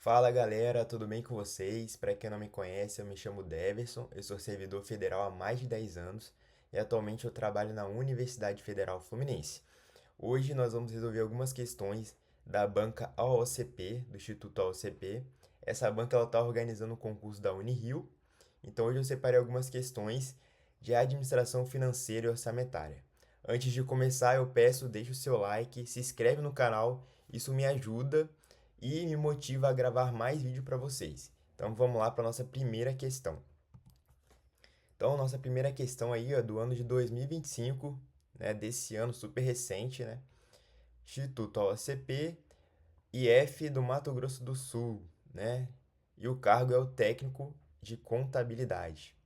Fala galera, tudo bem com vocês? Para quem não me conhece, eu me chamo Deverson, eu sou servidor federal há mais de 10 anos e atualmente eu trabalho na Universidade Federal Fluminense. Hoje nós vamos resolver algumas questões da banca AOCP, do Instituto AOCP. Essa banca está organizando um concurso da Unirio, então hoje eu separei algumas questões de administração financeira e orçamentária. Antes de começar, eu peço, deixe o seu like, se inscreve no canal, isso me ajuda e me motiva a gravar mais vídeo para vocês. Então vamos lá para nossa primeira questão. Então, nossa primeira questão aí, ó, do ano de 2025, né, desse ano super recente, né? Instituto OCP, IF do Mato Grosso do Sul, né? E o cargo é o técnico de contabilidade.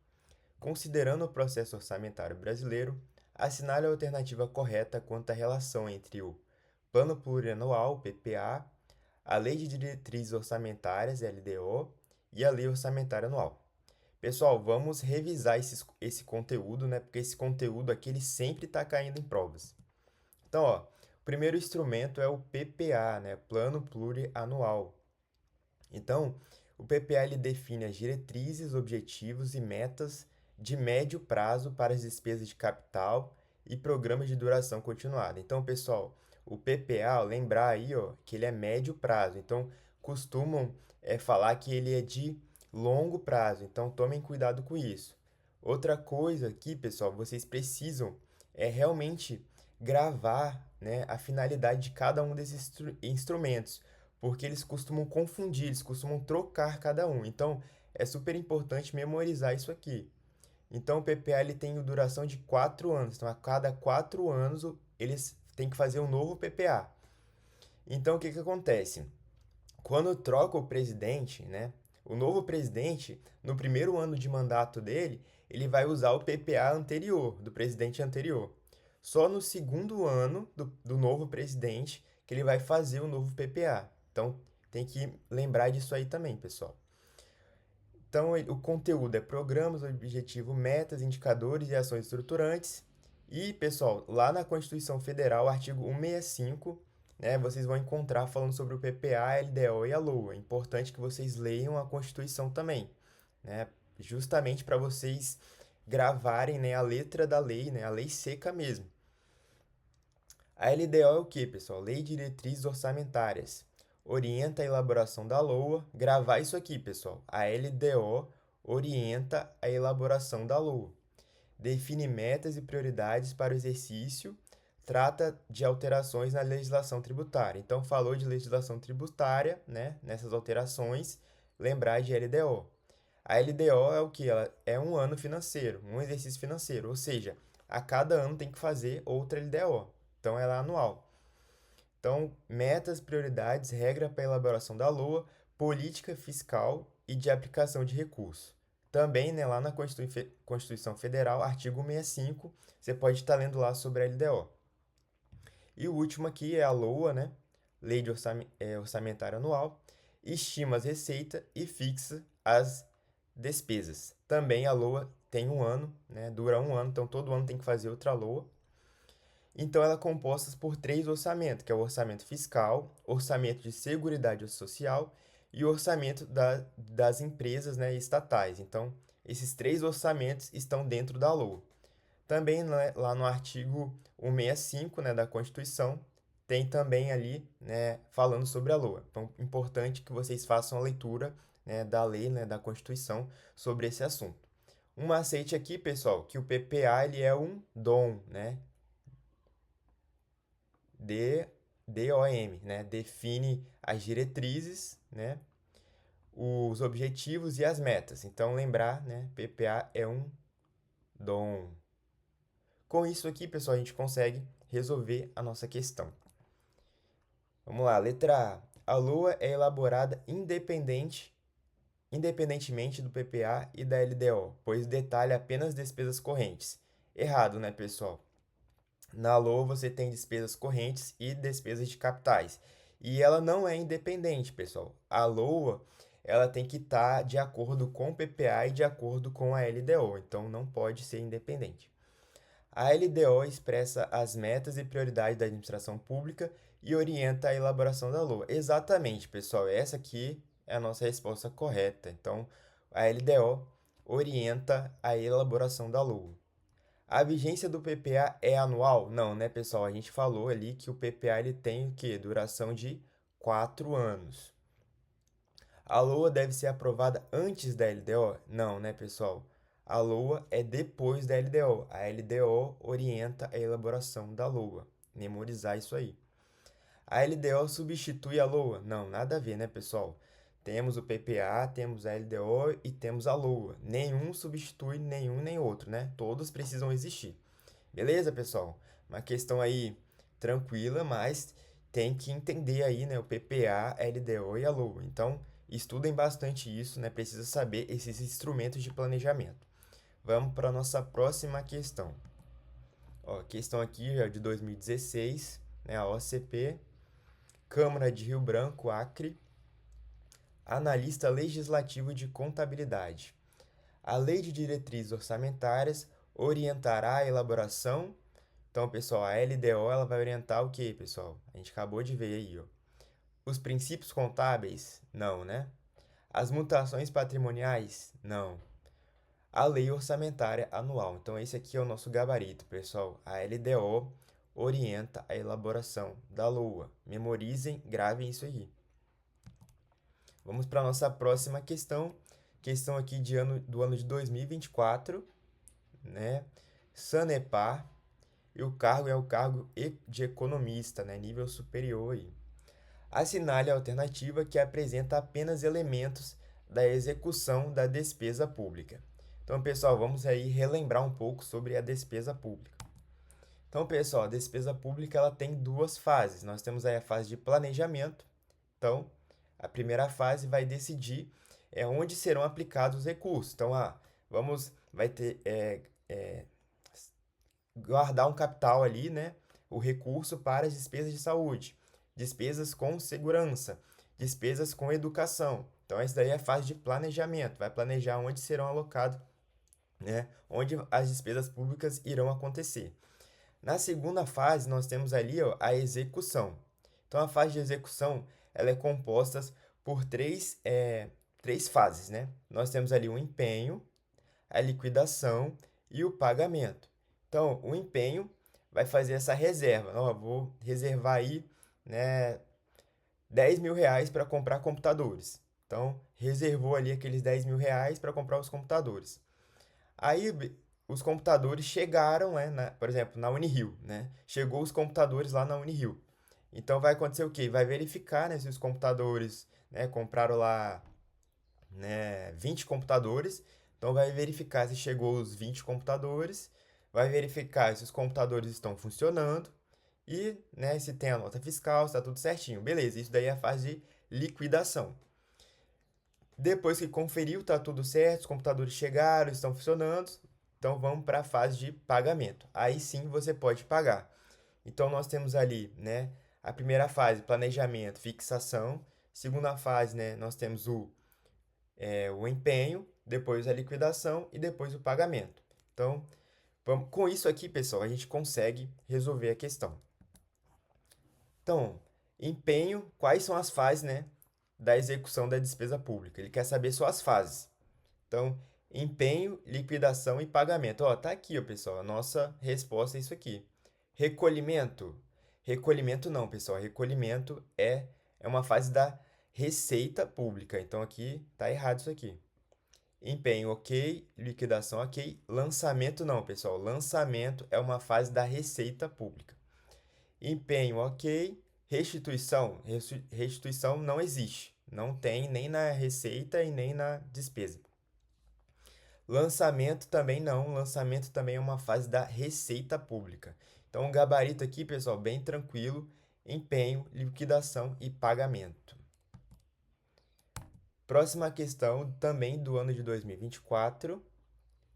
Considerando o processo orçamentário brasileiro, assinale a alternativa correta quanto à relação entre o Plano Plurianual, PPA, a Lei de Diretrizes Orçamentárias, LDO, e a Lei Orçamentária Anual. Pessoal, vamos revisar esse conteúdo, né? Porque esse conteúdo aqui ele sempre está caindo em provas. Então, ó, o primeiro instrumento é o PPA, né? Plano Plurianual. Então, o PPA ele define as diretrizes, objetivos e metas de médio prazo para as despesas de capital e programas de duração continuada. Então, pessoal, o PPA, ó, lembrar aí, ó, que ele é médio prazo. Então, costumam falar que ele é de longo prazo. Então, tomem cuidado com isso. Outra coisa aqui, pessoal, vocês precisam realmente gravar, né, a finalidade de cada um desses instrumentos porque eles costumam confundir, eles costumam trocar cada um. Então, é super importante memorizar isso aqui. Então, o PPA ele tem duração de 4 anos. Então, a cada 4 anos, eles têm que fazer um novo PPA. Então, o que que acontece? Quando troca o presidente, né? O novo presidente, no primeiro ano de mandato dele, ele vai usar o PPA anterior, do presidente anterior. Só no segundo ano do novo presidente que ele vai fazer o novo PPA. Então, tem que lembrar disso aí também, pessoal. Então, o conteúdo é programas, objetivo, metas, indicadores e ações estruturantes. E, pessoal, lá na Constituição Federal, artigo 165, né, vocês vão encontrar falando sobre o PPA, a LDO e a LOA. É importante que vocês leiam a Constituição também, né, justamente para vocês gravarem, né, a letra da lei, né, a lei seca mesmo. A LDO é o que, pessoal? Lei de Diretrizes Orçamentárias. Orienta a elaboração da LOA. Gravar isso aqui, pessoal. A LDO orienta a elaboração da LOA. Define metas e prioridades para o exercício. Trata de alterações na legislação tributária. Então, falou de legislação tributária, né? Nessas alterações, lembrar de LDO. A LDO é o que? Ela é um ano financeiro, um exercício financeiro, ou seja, a cada ano tem que fazer outra LDO. Então ela é anual. Então, metas, prioridades, regra para a elaboração da LOA, política fiscal e de aplicação de recursos. Também, né, lá na Constituição Federal, artigo 65, você pode estar lendo lá sobre a LDO. E o último aqui é a LOA, né? Lei de Orçamentária Anual, estima as receitas e fixa as despesas. Também a LOA tem um ano, né? Dura um ano, então todo ano tem que fazer outra LOA. Então, ela é composta por três orçamentos, que é o orçamento fiscal, orçamento de seguridade social e o orçamento das empresas, né, estatais. Então, esses três orçamentos estão dentro da LOA. Também, né, lá no artigo 165, né, da Constituição, tem também ali, né, falando sobre a LOA. Então, importante que vocês façam a leitura, né, da lei, né, da Constituição sobre esse assunto. Um macete aqui, pessoal, que o PPA ele é um dom, né? D, DOM, né? Define as diretrizes, né? Os objetivos e as metas. Então, lembrar, né? PPA é um dom. Com isso aqui, pessoal, a gente consegue resolver a nossa questão. Vamos lá, letra A. A LOA é elaborada independentemente do PPA e da LDO, pois detalha apenas despesas correntes. Errado, né, pessoal? Na LOA você tem despesas correntes e despesas de capitais. E ela não é independente, pessoal. A LOA, ela tem que estar de acordo com o PPA e de acordo com a LDO, então não pode ser independente. A LDO expressa as metas e prioridades da administração pública e orienta a elaboração da LOA. Exatamente, pessoal. Essa aqui é a nossa resposta correta. Então, a LDO orienta a elaboração da LOA. A vigência do PPA é anual? Não, né, pessoal? A gente falou ali que o PPA ele tem o quê? Duração de 4 anos. A LOA deve ser aprovada antes da LDO? Não, né, pessoal? A LOA é depois da LDO. A LDO orienta a elaboração da LOA. Memorizar isso aí. A LDO substitui a LOA? Não, nada a ver, né, pessoal? Temos o PPA, temos a LDO e temos a LOA. Nenhum substitui nenhum nem outro, né? Todos precisam existir. Beleza, pessoal? Uma questão aí tranquila, mas tem que entender aí, né, o PPA, a LDO e a LOA. Então, estudem bastante isso, né? Precisa saber esses instrumentos de planejamento. Vamos para a nossa próxima questão. Ó, questão aqui é de 2016, né, a OCP, Câmara de Rio Branco, Acre, analista legislativo de contabilidade. A Lei de Diretrizes Orçamentárias orientará a elaboração. Então, pessoal, a LDO ela vai orientar o que, pessoal? A gente acabou de ver aí, ó. Os princípios contábeis? Não, né? As mutações patrimoniais? Não. A lei orçamentária anual. Então, esse aqui é o nosso gabarito, pessoal. A LDO orienta a elaboração da LOA. Memorizem, gravem isso aí. Vamos para a nossa próxima questão. Questão aqui do ano de 2024, né? Sanepar. E o cargo é o cargo de economista, né? Nível superior aí. Assinale a alternativa que apresenta apenas elementos da execução da despesa pública. Então, pessoal, vamos aí relembrar um pouco sobre a despesa pública. Então, pessoal, a despesa pública ela tem duas fases. Nós temos aí a fase de planejamento. Então, a primeira fase vai decidir onde serão aplicados os recursos. Então, vai ter guardar um capital ali, né? O recurso para as despesas de saúde, despesas com segurança, despesas com educação. Então, essa daí é a fase de planejamento. Vai planejar onde serão alocados, né? Onde as despesas públicas irão acontecer. Na segunda fase, nós temos ali ó, a execução. Então, a fase de execução ela é composta por três fases, né? Nós temos ali o empenho, a liquidação e o pagamento. Então, o empenho vai fazer essa reserva. Ó, vou reservar aí, né, 10 mil reais para comprar computadores. Então, reservou ali aqueles 10 mil reais para comprar os computadores. Aí, os computadores chegaram, né, por exemplo, na Unirio, né? Chegou os computadores lá na Unirio. Então, vai acontecer o quê? Vai verificar, né, se os computadores, né, compraram lá, né, 20 computadores. Então, vai verificar se chegou os 20 computadores, vai verificar se os computadores estão funcionando e, né, se tem a nota fiscal, se está tudo certinho. Beleza, isso daí é a fase de liquidação. Depois que conferiu, está tudo certo, os computadores chegaram, estão funcionando, então vamos para a fase de pagamento. Aí sim você pode pagar. Então nós temos ali, né, a primeira fase, planejamento, fixação. Segunda fase, né, nós temos o empenho, depois a liquidação e depois o pagamento. Então, com isso aqui, pessoal, a gente consegue resolver a questão. Então, empenho, quais são as fases, né, da execução da despesa pública? Ele quer saber só as fases. Então, empenho, liquidação e pagamento. Ó, tá aqui, ó, pessoal, a nossa resposta é isso aqui. Recolhimento? Recolhimento não, pessoal. Recolhimento é uma fase da receita pública. Então, aqui tá errado isso aqui. Empenho, ok. Liquidação, ok. Lançamento, não, pessoal. Lançamento é uma fase da receita pública. Empenho, ok. Restituição, restituição não existe. Não tem nem na receita e nem na despesa. Lançamento também não. Lançamento também é uma fase da receita pública. Então, o gabarito aqui, pessoal, bem tranquilo. Empenho, liquidação e pagamento. Próxima questão, também do ano de 2024,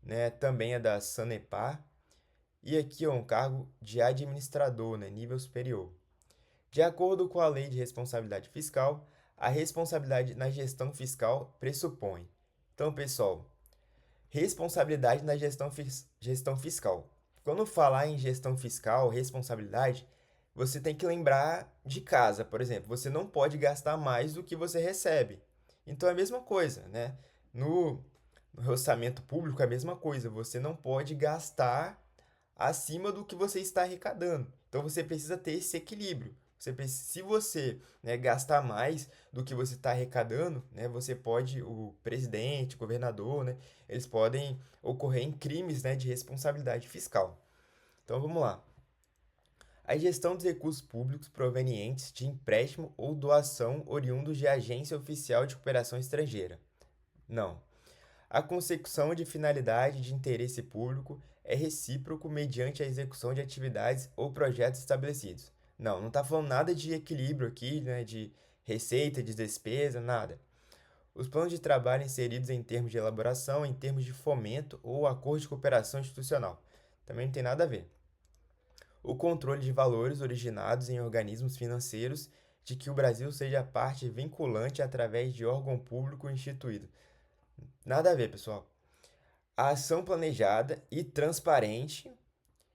né? Também é da Sanepar. E aqui é um cargo de administrador, né? Nível superior. De acordo com a Lei de Responsabilidade Fiscal, a responsabilidade na gestão fiscal pressupõe. Então, pessoal, responsabilidade na gestão fiscal. Quando falar em gestão fiscal, responsabilidade, você tem que lembrar de casa, por exemplo. Você não pode gastar mais do que você recebe. Então é a mesma coisa, né? No, no orçamento público é a mesma coisa. Você não pode gastar acima do que você está arrecadando. Então você precisa ter esse equilíbrio. Se você, né, gastar mais do que você está arrecadando, né, você pode, o presidente, o governador, né, eles podem ocorrer em crimes, né, de responsabilidade fiscal. Então vamos lá. A gestão dos recursos públicos provenientes de empréstimo ou doação oriundos de agência oficial de cooperação estrangeira. Não. A consecução de finalidade de interesse público é recíproco mediante a execução de atividades ou projetos estabelecidos. Não está falando nada de equilíbrio aqui, né, de receita, de despesa, nada. Os planos de trabalho inseridos em termos de elaboração, em termos de fomento ou acordo de cooperação institucional. Também não tem nada a ver. O controle de valores originados em organismos financeiros de que o Brasil seja parte vinculante através de órgão público instituído. Nada a ver, pessoal. A ação planejada e transparente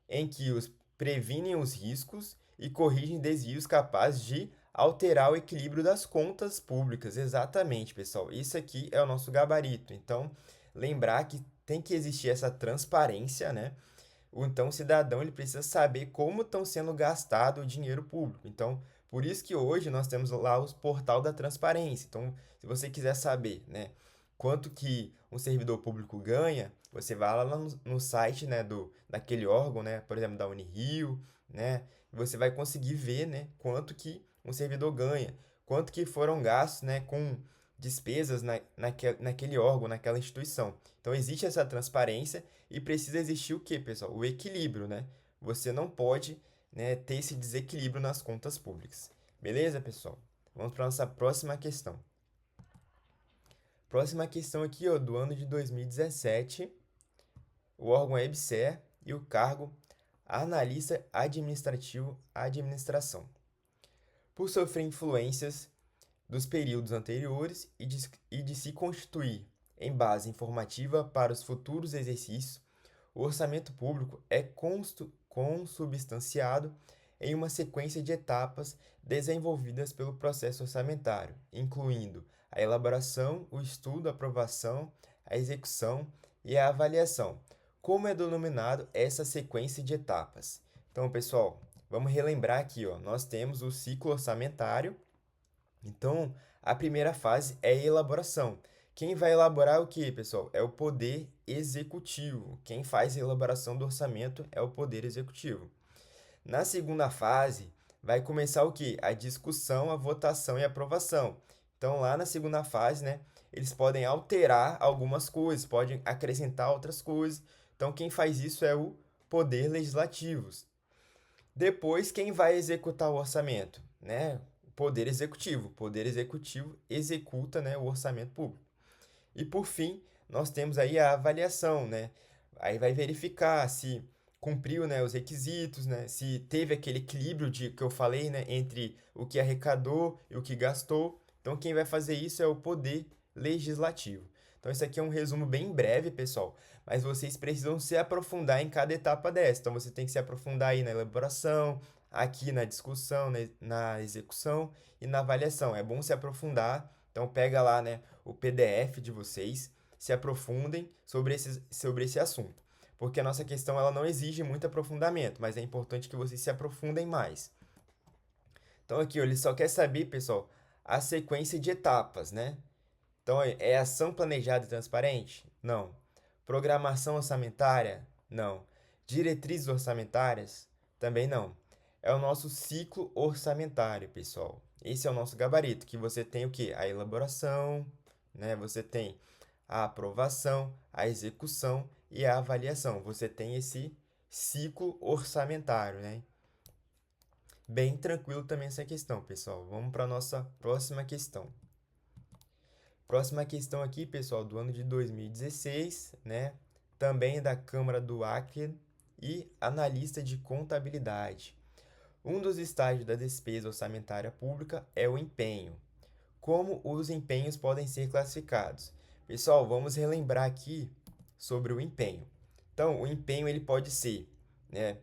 em que os previnem os riscos e corrigem desvios capazes de alterar o equilíbrio das contas públicas. Exatamente, pessoal. Isso aqui é o nosso gabarito. Então, lembrar que tem que existir essa transparência, né? Então, o cidadão ele precisa saber como estão sendo gastado o dinheiro público. Então, por isso que hoje nós temos lá o portal da transparência. Então, se você quiser saber, né, quanto que um servidor público ganha, você vai lá no site, né, daquele órgão, né, por exemplo, da Unirio, né, e você vai conseguir ver, né, quanto que um servidor ganha, quanto que foram gastos, né, com despesas naquele órgão, naquela instituição. Então, existe essa transparência e precisa existir o quê, pessoal? O equilíbrio, né? Você não pode, né, ter esse desequilíbrio nas contas públicas. Beleza, pessoal? Vamos para a nossa próxima questão. Próxima questão aqui, ó, do ano de 2017. O órgão é EBSER e o cargo Analista Administrativo Administração. Por sofrer influências dos períodos anteriores e de se constituir em base informativa para os futuros exercícios, o orçamento público é consubstanciado em uma sequência de etapas desenvolvidas pelo processo orçamentário, incluindo a elaboração, o estudo, a aprovação, a execução e a avaliação. Como é denominado essa sequência de etapas? Então, pessoal, vamos relembrar aqui, ó, nós temos o ciclo orçamentário. Então, a primeira fase é a elaboração. Quem vai elaborar o que, pessoal? É o poder executivo. Quem faz a elaboração do orçamento é o poder executivo. Na segunda fase, vai começar o que? A discussão, a votação e a aprovação. Então, lá na segunda fase, né, eles podem alterar algumas coisas, podem acrescentar outras coisas. Então, quem faz isso é o poder legislativo. Depois, quem vai executar o orçamento, né? O poder executivo. O poder executivo executa, né, o orçamento público. E por fim, nós temos aí a avaliação, né? Aí vai verificar se cumpriu, né, os requisitos, né? Se teve aquele equilíbrio que eu falei, né, entre o que arrecadou e o que gastou. Então, quem vai fazer isso é o poder legislativo. Então, isso aqui é um resumo bem breve, pessoal, mas vocês precisam se aprofundar em cada etapa dessa. Então, você tem que se aprofundar aí na elaboração, aqui na discussão, na execução e na avaliação. É bom se aprofundar. Então, pega lá, né, o PDF de vocês, se aprofundem sobre esse assunto. Porque a nossa questão ela não exige muito aprofundamento, mas é importante que vocês se aprofundem mais. Então, aqui, ó, ele só quer saber, pessoal, a sequência de etapas, né? Então, é ação planejada e transparente? Não. Programação orçamentária? Não. Diretrizes orçamentárias? Também não. É o nosso ciclo orçamentário, pessoal. Esse é o nosso gabarito, que você tem o quê? A elaboração, né? Você tem a aprovação, a execução e a avaliação. Você tem esse ciclo orçamentário, né? Bem tranquilo também essa questão, pessoal. Vamos para a nossa próxima questão. Próxima questão aqui, pessoal, do ano de 2016, né? Também da Câmara do Acre e analista de contabilidade. Um dos estágios da despesa orçamentária pública é o empenho. Como os empenhos podem ser classificados? Pessoal, vamos relembrar aqui sobre o empenho. Então, o empenho ele pode ser, né?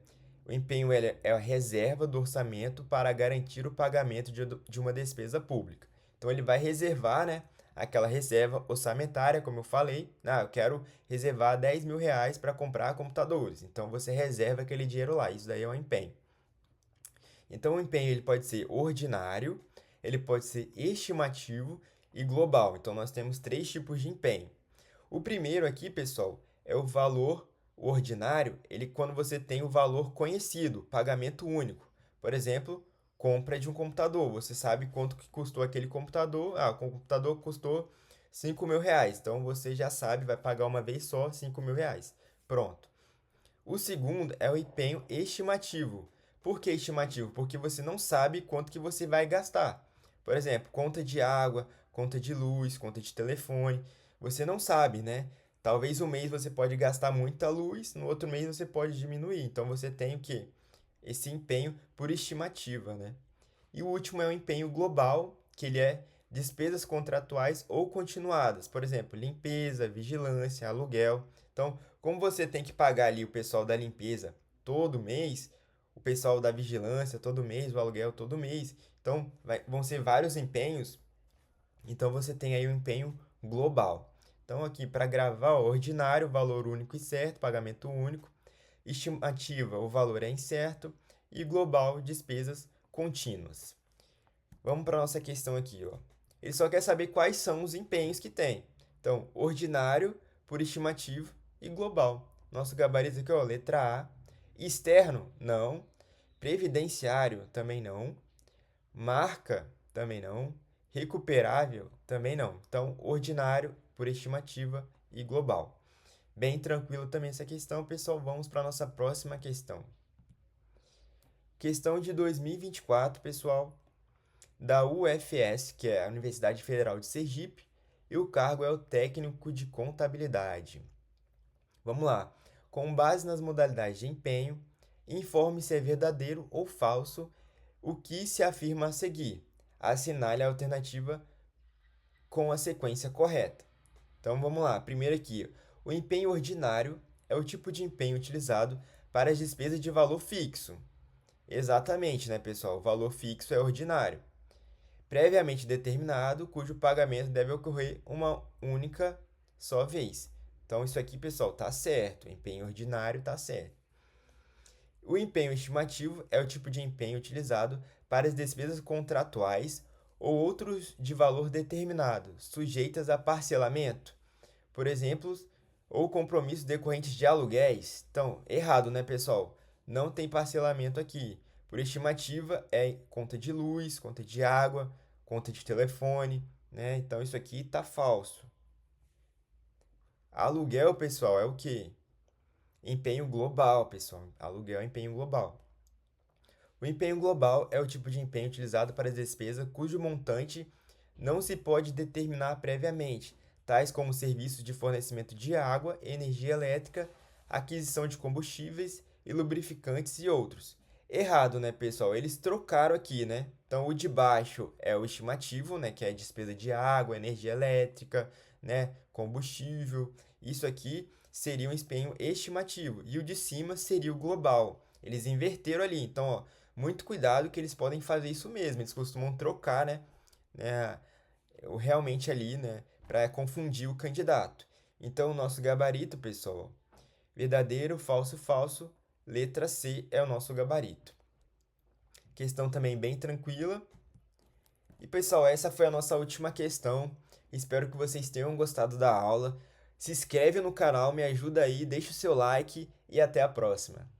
O empenho é a reserva do orçamento para garantir o pagamento de uma despesa pública. Então, ele vai reservar, né, aquela reserva orçamentária, como eu falei. Eu quero reservar R$ 10.000 para comprar computadores. Então, você reserva aquele dinheiro lá. Isso daí é um empenho. Então, o empenho ele pode ser ordinário, ele pode ser estimativo e global. Então, nós temos três tipos de empenho. O primeiro aqui, pessoal, é o valor ordinário, ele quando você tem o valor conhecido, pagamento único. Por exemplo, compra de um computador. Você sabe quanto que custou aquele computador. O computador custou R$ 5.000. Então, você já sabe, vai pagar uma vez só R$ 5.000. Pronto. O segundo é o empenho estimativo. Por que estimativo? Porque você não sabe quanto que você vai gastar. Por exemplo, conta de água, conta de luz, conta de telefone. Você não sabe, né? Talvez um mês você pode gastar muita luz, no outro mês você pode diminuir. Então você tem o quê? Esse empenho por estimativa, né? E o último é o empenho global, que ele é despesas contratuais ou continuadas. Por exemplo, limpeza, vigilância, aluguel. Então, como você tem que pagar ali o pessoal da limpeza todo mês, o pessoal da vigilância todo mês, o aluguel todo mês, então vão ser vários empenhos. Então, você tem aí o empenho global. Então, aqui para gravar, ó, ordinário, valor único e certo, pagamento único. Estimativa, o valor é incerto. E global, despesas contínuas. Vamos para a nossa questão aqui, ó. Ele só quer saber quais são os empenhos que tem. Então, ordinário, por estimativo e global. Nosso gabarito aqui, ó, letra A. Externo, não. Previdenciário, também não. Marca, também não. Recuperável, também não. Então, ordinário, por estimativa e global. Bem tranquilo também essa questão, pessoal. Vamos para a nossa próxima questão. Questão de 2024, pessoal, da UFS, que é a Universidade Federal de Sergipe, e o cargo é o técnico de contabilidade. Vamos lá. Com base nas modalidades de empenho, informe se é verdadeiro ou falso o que se afirma a seguir. Assinale a alternativa com a sequência correta. Então vamos lá. Primeiro aqui, o empenho ordinário é o tipo de empenho utilizado para as despesas de valor fixo. Exatamente, né, pessoal? O valor fixo é ordinário. Previamente determinado, cujo pagamento deve ocorrer uma única só vez. Então, isso aqui, pessoal, tá certo. O empenho ordinário tá certo. O empenho estimativo é o tipo de empenho utilizado para as despesas contratuais ou outros de valor determinado, sujeitas a parcelamento, por exemplo, ou compromissos decorrentes de aluguéis. Então, errado, né, pessoal? Não tem parcelamento aqui. Por estimativa, é conta de luz, conta de água, conta de telefone, né? Então, isso aqui tá falso. Aluguel, pessoal, é o quê? Empenho global, pessoal. Aluguel é empenho global. O empenho global é o tipo de empenho utilizado para as despesas cujo montante não se pode determinar previamente, tais como serviços de fornecimento de água, energia elétrica, aquisição de combustíveis e lubrificantes e outros. Errado, né, pessoal? Eles trocaram aqui, né? Então, o de baixo é o estimativo, né, que é a despesa de água, energia elétrica, né, combustível. Isso aqui seria um empenho estimativo. E o de cima seria o global. Eles inverteram ali. Então, ó, muito cuidado que eles podem fazer isso mesmo. Eles costumam trocar, né, realmente ali, né, para confundir o candidato. Então, o nosso gabarito, pessoal, verdadeiro, falso, falso, letra C é o nosso gabarito. Questão também bem tranquila. E, pessoal, essa foi a nossa última questão. Espero que vocês tenham gostado da aula. Se inscreve no canal, me ajuda aí, deixa o seu like e até a próxima.